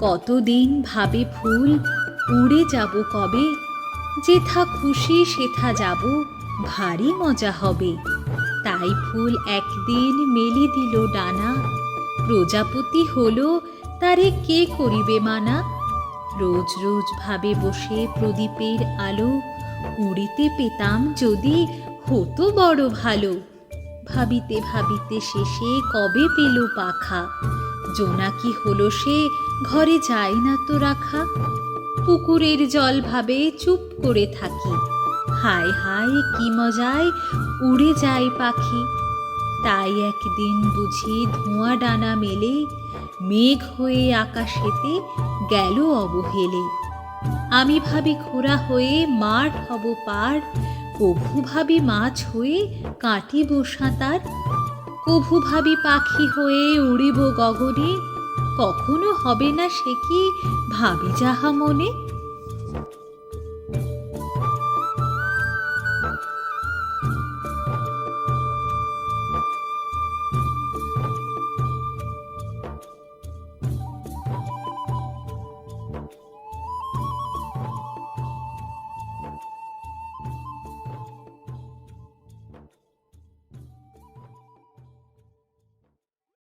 কতদিন ভাবে ফুল উড়ে যাব কবে, যেথা খুশি সেথা যাব, ভারী মজা হবে। তাই ফুল একদিন মেলি দিল ডানা, প্রজাপতি হলো তারে কে করিবে মানা। রোজ রোজ ভাবে বসে প্রদীপের আলো, উড়িতে পেতাম যদি হতো বড় ভালো। ভাবিতে ভাবিতে শেষে কবে পেল পাখা, জোনাকি হলো সে ঘরে যায় না তো রাখা। পুকুরের জল ভাবে চুপ করে থাকি, হায় হায় কি মজায় উড়ে যায় পাখি। তাই একদিন বুঝি ধোঁয়া ডানা মেলে, মেঘ হয়ে আকাশেতে গেল অবহেলে। আমি ভাবি ঘোড়া হয়ে মাঠ হব পার, কভু ভাবি মাছ হয়ে কাটিব সাঁতার। কভু ভাবি পাখি হয়ে উড়িব গগনে, কখনো হবে না সে কি ভাবি যাহা মনে।